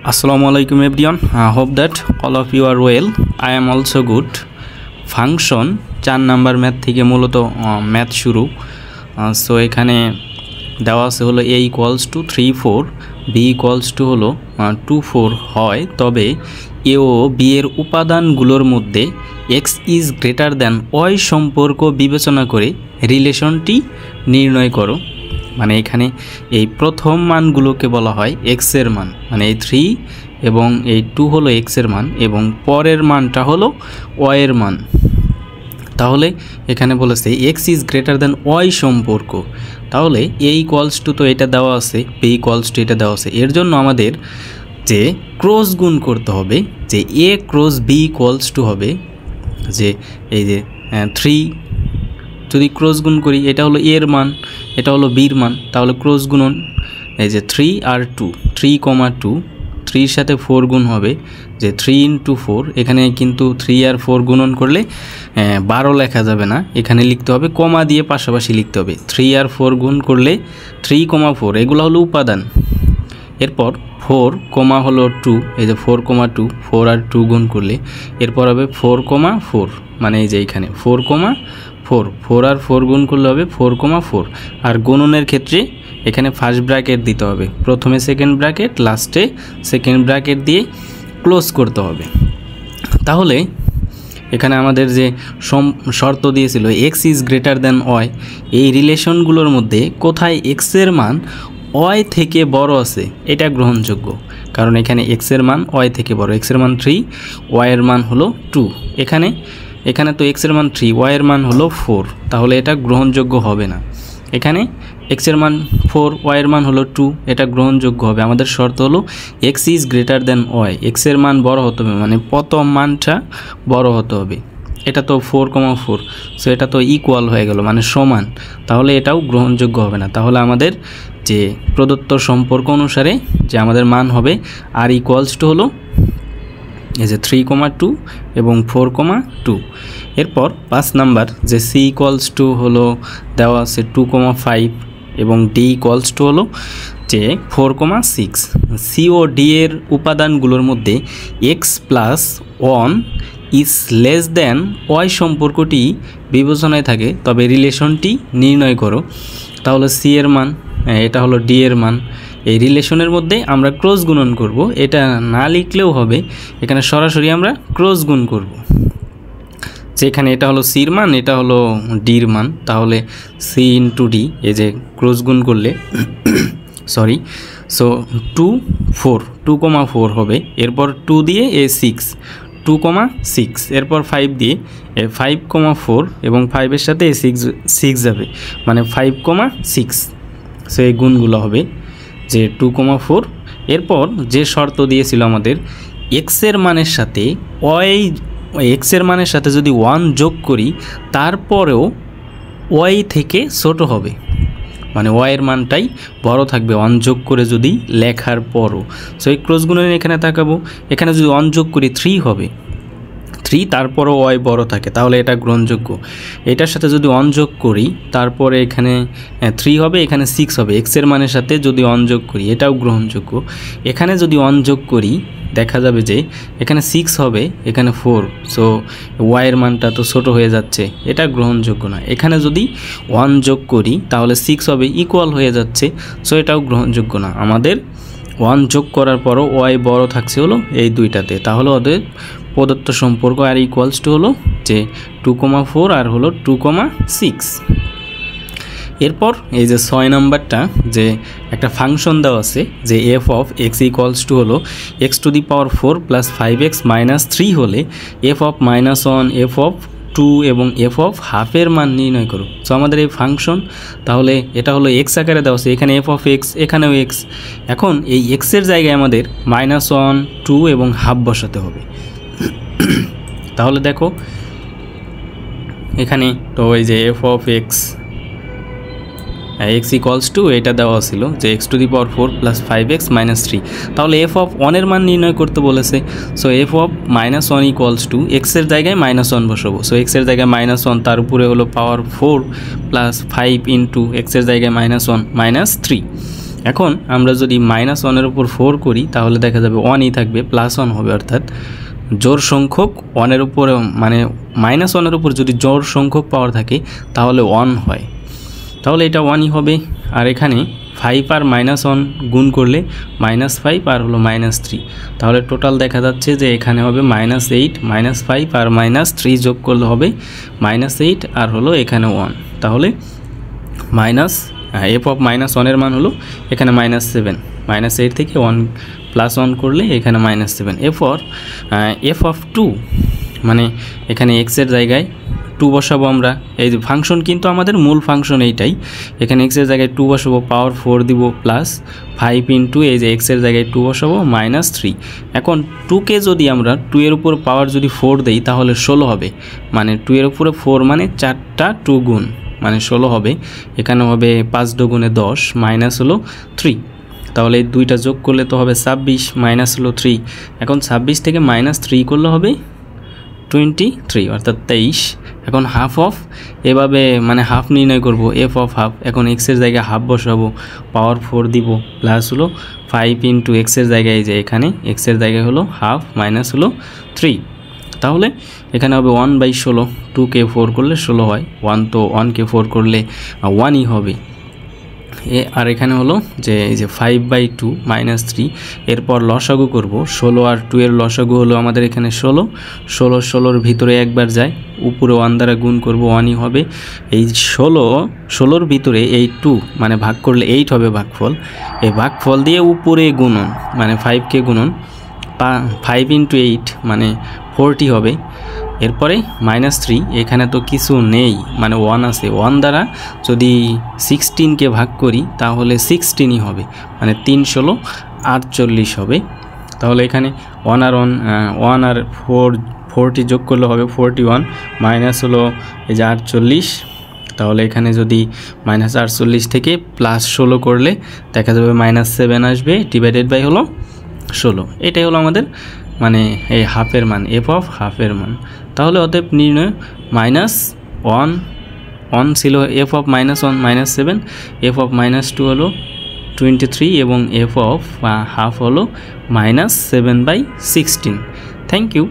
Assalamualaikum everyone. I hope that all of you are well. I am also good. Function 4 number math থেকে মূলত math শুরু। So এখানে দেওয়া আছে হলো a equals to 3 4, b equals to হলো 2 4 হয়, তবে a ও b এর উপাদানগুলোর মধ্যে x is greater than y সম্পর্ক বিবেচনা করে রিলেশনটি নির্ণয় করো। মানে এখানে এই প্রথম মানগুলোকে বলা হয় x এর মান, মানে এই 3 এবং এই 2 হলো x এর মান এবং পরের মানটা হলো y এর মান। তাহলে এখানে বলেছে x is greater than y সম্পর্ক, তাহলে a ইকুয়ালস টু তো এটা দেওয়া আছে, b ইকুয়ালস টু এটা দেওয়া আছে, এর জন্য আমাদের যে ক্রস গুণ করতে হবে, যে a cross b equals to হবে যে এই যে 3 যদি ক্রস গুণ করি, এটা হলো a এর মান, এটা হলো b এর মান, তাহলে ক্রস গুণন এই যে 3 আর 2, 3,2, 3 এর সাথে 4 গুণ হবে যে 3 ইন্টু 4। এখানে কিন্তু 3 আর 4 গুণন করলে 12 লেখা যাবে না, এখানে লিখতে হবে কমা দিয়ে পাশাপাশি লিখতে হবে। 3 আর 4 গুণ করলে 3,4, এগুলো হলো উপাদান। এরপর 4, হলো 2, এই যে 4,2, 4 আর 2 গুণ করলে এরপর হবে 4,4, মানে এই যে এখানে 4,4, 4 আর 4 গুণ করলে হবে 4,4। আর গুণনের ক্ষেত্রে এখানে ফার্স্ট ব্র্যাকেট দিতে হবে, প্রথমে সেকেন্ড ব্র্যাকেট, লাস্টে সেকেন্ড ব্র্যাকেট দিয়ে ক্লোজ করতে হবে। তাহলে এখানে আমাদের যে শর্ত দিয়েছিল x is greater than y, এই রিলেশনগুলোর মধ্যে কোথায় x এর মান y থেকে বড় আছে এটা গ্রহণযোগ্য, কারণ এখানে x এর মান y থেকে বড়। x এর মান 3, y এর মান হলো 2, এখানে তো x এর মান 3, y এর মান হলো 4, তাহলে এটা গ্রহণযোগ্য হবে না। এখানে x এর মান 4, y এর মান হলো 2, এটা গ্রহণযোগ্য হবে। আমাদের শর্ত হলো x is greater than y, x এর মান বড় হতে হবে, মানে প্রথম মানটা বড় হতে হবে। এটা তো 4,4, সো এটা তো ইকুয়াল হয়ে গেল, মানে সমান, তাহলে এটাও গ্রহণযোগ্য হবে না। তাহলে আমাদের যে প্রদত্ত সম্পর্ক অনুসারে যে আমাদের মান হবে আর ইকুয়ালস টু হলো এই যে 3,2 এবং 4,2। এরপর 5 নাম্বার যে c ইকুয়ালস টু হলো দেওয়া আছে 2,5 এবং d ইকুয়ালস টু হলো যে 4,6। c ও d এর উপাদানগুলোর মধ্যে x plus 1 is less than y সম্পর্কটি বিবেচনায় থাকে, তবে রিলেশনটি নির্ণয় করো। তাহলে c এর মান, এটা হলো d এর মান, এই রিলেশনের মধ্যে আমরা ক্রস গুণন করব। এটা না লিখলেও হবে, এখানে সরাসরি আমরা ক্রস গুণ করব। যেখানে এটা হলো c এর মান, এটা হলো d এর মান, তাহলে c ইন্টু d, এই যে ক্রস গুণ করলে সরি, সো 2,4 হবে। এরপর 2 দিয়ে 6, 2,6, এরপর 5 দিয়ে 5,4 এবং 5 এর সাথে 6 যাবে, মানে 5,6। সো এই গুণগুলো হবে যে 2,4। এরপর যে শর্ত দিয়েছিল আমাদের x এর মানের সাথে x এর মানের সাথে যদি 1 যোগ করি তারপরেও y থেকে ছোট হবে, মানে y এর মানটাই বড় থাকবে 1 যোগ করে যদি লেখার পরও। সো এই ক্রস গুণনে এখানে তাকাবো, এখানে যদি 1 যোগ করি 3 হবে, 3 তারপরও y বড় থাকে, তাহলে এটা গ্রহণযোগ্য। এটার সাথে যদি 1 যোগ করি তারপরে এখানে 3 হবে, এখানে 6 হবে, x এর মানের সাথে যদি 1 যোগ করি এটাও গ্রহণযোগ্য। এখানে যদি 1 যোগ করি দেখা যাবে যে এখানে 6 হবে, এখানে 4, সো y এর মানটা তো ছোট হয়ে যাচ্ছে, এটা গ্রহণযোগ্য না। এখানে যদি 1 যোগ করি তাহলে 6 হবে, ইকুয়াল হয়ে যাচ্ছে, সো এটাও গ্রহণযোগ্য না। আমাদের 1 যোগ করার পরও y বড় থাকছে হলো এই দুইটাতে, তাহলে ওদের প্রদত্ত সম্পর্ক আর ইকুয়ালস টু হলো যে 2,4 আর হলো 2,6। এরপর এই যে 6 নাম্বারটা যে একটা ফাংশন দেওয়া আছে যে f of x equals to হলো x to the power 4 plus 5x minus 3 হলে f অফ -1, f অফ 2 এবং f অফ হাফের মান নির্ণয় করো। সো আমাদের এই ফাংশন, তাহলে এটা হলো x আকারে দেওয়া আছে, এখানে f অফ x, এখানেও x। এখন এই x এর জায়গায় আমাদের -1, 2 এবং হাফ বসাতে হবে। তাহলে দেখো এখানে তো ওই যে f of x equals to এটা দেওয়া ছিল যে x to the power 4 plus 5x minus 3, তাহলে f অফ 1 এর মান নির্ণয় করতে বলেছে। So f of -1 equals to x এর জায়গায় -1 বসাবো, সো x এর জায়গায় -1, তার উপরে হলো পাওয়ার 4 প্লাস 5 ইন্টু x এর জায়গায় -1 -3। এখন আমরা যদি -1 উপর 4 করি তাহলে দেখা যাবে 1ই থাকবে, +1 হবে, অর্থাৎ জোড় সংখ্যক 1 উপর মানে -1 উপর যদি জোড় সংখ্যক পাওয়ার থাকে তাহলে 1 হয়, তাহলে এটা 1ই হবে। আর এখানে 5 আর -1 গুণ করলে -5 আর হলো -3, তাহলে টোটাল দেখা যাচ্ছে যে এখানে হবে -8, -5 আর -3 যোগ করলে হবে -8 আর হলো এখানে 1, তাহলে f অফ -1 এর মান হলো এখানে -7, -8 থেকে 1 +1 করলে এখানে -7। f অফ 2 মানে এখানে x এর জায়গায় 2 বসাবো আমরা, এই যে ফাংশন কিন্তু আমাদের মূল ফাংশন এইটাই, এখানে x এর জায়গায় 2 বসাবো, পাওয়ার 4 দিব, প্লাস 5 ইন্টু এই যে x এর জায়গায় 2 বসাবো -3। এখন 2কে যদি আমরা 2 এর উপর পাওয়ার যদি 4 দেই তাহলে 16 হবে, মানে 2 এর উপরে 4 মানে 4টা 2 গুণ মানে 16 হবে, এখানে হবে 5 দুগুণে 10 মাইনাস হলো 3, তাহলে এই দুইটা যোগ করলে তো হবে 26 মাইনাস হলো 3, এখন 26 থেকে -3 করলে হবে 23 অর্থাৎ 23। এখন হাফ অফ এভাবে মানে হাফ নির্ণয় করব, f অফ হাফ, এখন x এর জায়গায় হাফ বসাবো, পাওয়ার 4 দিব, প্লাস হলো 5 ইন্টু x এর জায়গায় যে এখানে x এর জায়গায় হলো হাফ মাইনাস হলো 3, তাহলে এখানে হবে 1/16, 2কে 4 করলে 16 হয়, 1 তো 1কে 4 করলে 1ই হবে। আর এখানে হলো যে এই যে 5/2 -3, এরপর লসাগু করব, 16 আর 2 এর লসাগু হলো আমাদের এখানে 16, 16 ভিতরে একবার যায়, উপরে 1 দ্বারা গুণ করব, 1ই হবে। এই 16 ভিতরে এই 2 মানে ভাগ করলে 8 হবে ভাগফল, এই ভাগফল দিয়ে উপরে গুণন মানে 5কে গুণন, 5 ইন্টু 8 মানে 40 হবে, এরপরে -3, এখানে তো কিছু নেই মানে 1 আছে, 1 দ্বারা যদি 16কে ভাগ করি তাহলে 16ই হবে, মানে 3 16 48 হবে, তাহলে এখানে 1 আর 40 যোগ করলে হবে 41, মাইনাস হলো এই যে 48, তাহলে এখানে যদি -48 থেকে +16 করলে দেখা যাবে -7 আসবে, ডিভাইডেড বাই হলো 16, এটাই হলো আমাদের মানে এই হাফের মান, f অফ হাফের মান। তাহলে অতএব নির্ণয় -1 ছিল, f অফ -1 -7, f অফ -2 হলো 23 এবং f অফ হাফ হলো -7/16। Thank you.